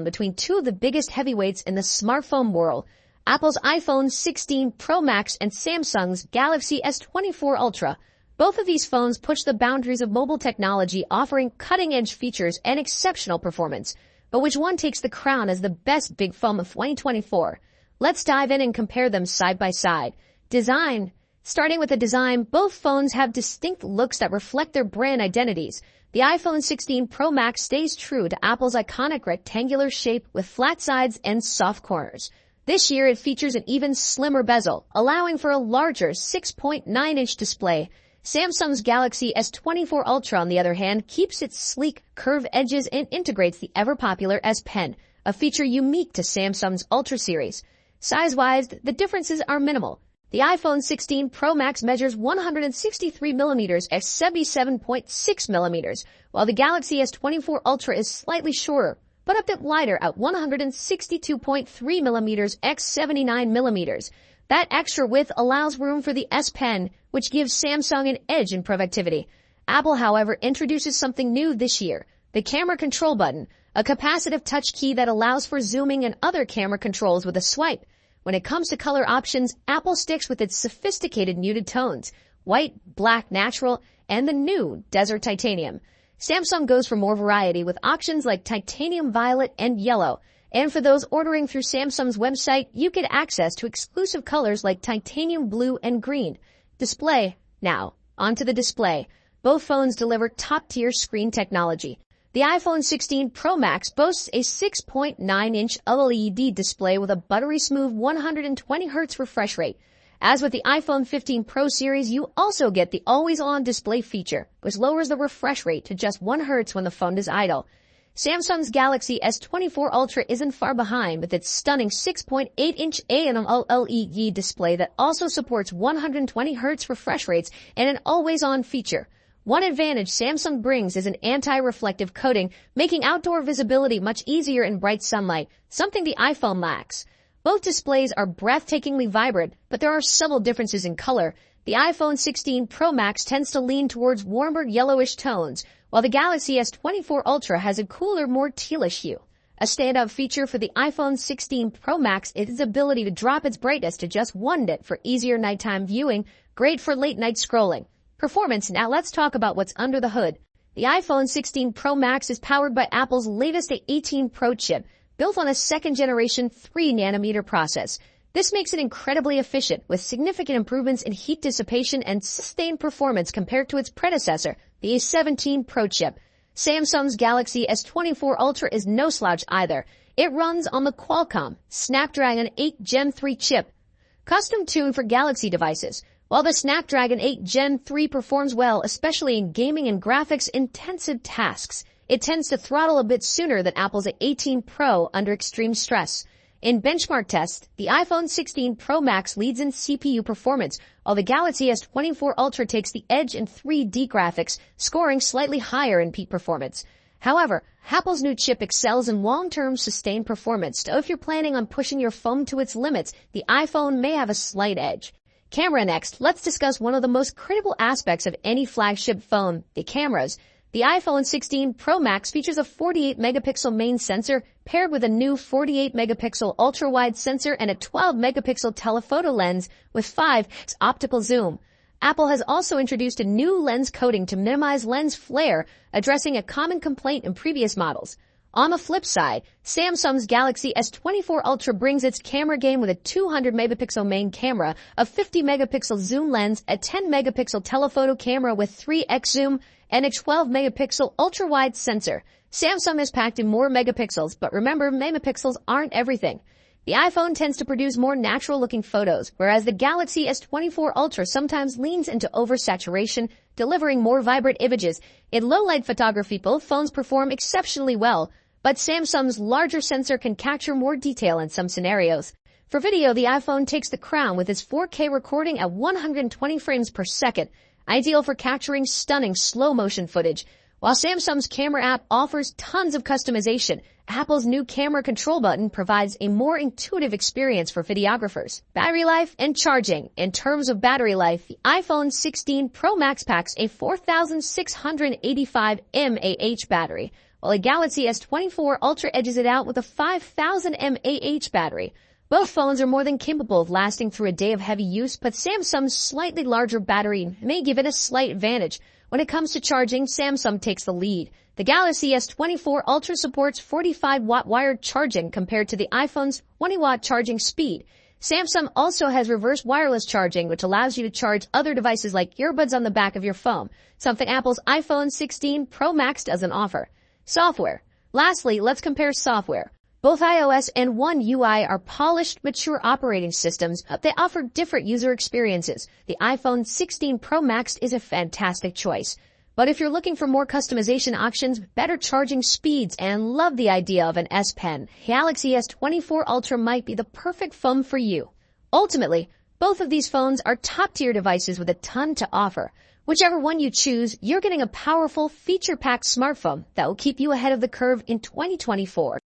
between two of the biggest heavyweights in the smartphone world, Apple's iPhone 16 Pro Max and Samsung's Galaxy S24 Ultra. Both of these phones push the boundaries of mobile technology, offering cutting-edge features and exceptional performance. But which one takes the crown as the best big phone of 2024? Let's dive in and compare them side by side. Design. Starting with the design, both phones have distinct looks that reflect their brand identities. The iPhone 16 Pro Max stays true to Apple's iconic rectangular shape with flat sides and soft corners. This year, it features an even slimmer bezel, allowing for a larger 6.9-inch display. Samsung's Galaxy S24 Ultra, on the other hand, keeps its sleek, curved edges and integrates the ever-popular S Pen, a feature unique to Samsung's Ultra series. Size-wise, the differences are minimal. The iPhone 16 Pro Max measures 163 millimeters x 77.6 millimeters, while the Galaxy S24 Ultra is slightly shorter, but a bit lighter at 162.3 millimeters x 79 millimeters. That extra width allows room for the S Pen, which gives Samsung an edge in productivity. Apple, however, introduces something new this year, the camera control button, a capacitive touch key that allows for zooming and other camera controls with a swipe. When it comes to color options, Apple sticks with its sophisticated muted tones, white, black, natural, and the new desert titanium. Samsung goes for more variety with options like titanium violet and yellow. And for those ordering through Samsung's website, you get access to exclusive colors like titanium blue and green. Display. Now, onto the display. Both phones deliver top-tier screen technology. The iPhone 16 Pro Max boasts a 6.9-inch OLED display with a buttery-smooth 120 Hz refresh rate. As with the iPhone 15 Pro series, you also get the always-on display feature, which lowers the refresh rate to just 1 Hz when the phone is idle. Samsung's Galaxy S24 Ultra isn't far behind with its stunning 6.8-inch AMOLED display that also supports 120 Hz refresh rates and an always-on feature. One advantage Samsung brings is an anti-reflective coating, making outdoor visibility much easier in bright sunlight, something the iPhone lacks. Both displays are breathtakingly vibrant, but there are subtle differences in color. The iPhone 16 Pro Max tends to lean towards warmer yellowish tones, while the Galaxy S24 Ultra has a cooler, more tealish hue. A standout feature for the iPhone 16 Pro Max is its ability to drop its brightness to just 1 nit for easier nighttime viewing, great for late-night scrolling. Performance. Now let's talk about what's under the hood. The iPhone 16 Pro Max is powered by Apple's latest A18 Pro chip, built on a second-generation 3-nanometer process. This makes it incredibly efficient, with significant improvements in heat dissipation and sustained performance compared to its predecessor, the A17 Pro chip. Samsung's Galaxy S24 Ultra is no slouch either. It runs on the Qualcomm Snapdragon 8 Gen 3 chip, custom-tuned for Galaxy devices. While the Snapdragon 8 Gen 3 performs well, especially in gaming and graphics-intensive tasks, it tends to throttle a bit sooner than Apple's A18 Pro under extreme stress. In benchmark tests, the iPhone 16 Pro Max leads in CPU performance, while the Galaxy S24 Ultra takes the edge in 3D graphics, scoring slightly higher in peak performance. However, Apple's new chip excels in long-term sustained performance, so if you're planning on pushing your phone to its limits, the iPhone may have a slight edge. Camera next. Let's discuss one of the most critical aspects of any flagship phone, the cameras. The iPhone 16 Pro Max features a 48-megapixel main sensor paired with a new 48-megapixel ultra-wide sensor and a 12-megapixel telephoto lens with 5x optical zoom. Apple has also introduced a new lens coating to minimize lens flare, addressing a common complaint in previous models. On the flip side, Samsung's Galaxy S24 Ultra brings its camera game with a 200-megapixel main camera, a 50-megapixel zoom lens, a 10-megapixel telephoto camera with 3x zoom, and a 12-megapixel ultra-wide sensor. Samsung has packed in more megapixels, but remember, megapixels aren't everything. The iPhone tends to produce more natural-looking photos, whereas the Galaxy S24 Ultra sometimes leans into oversaturation, delivering more vibrant images. In low-light photography, both phones perform exceptionally well, but Samsung's larger sensor can capture more detail in some scenarios. For video, the iPhone takes the crown with its 4K recording at 120 frames per second, ideal for capturing stunning slow-motion footage. While Samsung's camera app offers tons of customization, Apple's new camera control button provides a more intuitive experience for videographers. Battery life and charging. In terms of battery life, the iPhone 16 Pro Max packs a 4,685 mAh battery, while a Galaxy S24 Ultra edges it out with a 5000 mAh battery. Both phones are more than capable of lasting through a day of heavy use, but Samsung's slightly larger battery may give it a slight advantage. When it comes to charging, Samsung takes the lead. The Galaxy S24 Ultra supports 45-watt wired charging compared to the iPhone's 20-watt charging speed. Samsung also has reverse wireless charging, which allows you to charge other devices like earbuds on the back of your phone, something Apple's iPhone 16 Pro Max doesn't offer. Software. Lastly, let's compare software. Both iOS and One UI are polished, mature operating systems, but they offer different user experiences. The iPhone 16 Pro Max is a fantastic choice. But if you're looking for more customization options, better charging speeds, and love the idea of an S Pen, Galaxy S24 Ultra might be the perfect phone for you. Ultimately, both of these phones are top-tier devices with a ton to offer. Whichever one you choose, you're getting a powerful, feature-packed smartphone that will keep you ahead of the curve in 2024.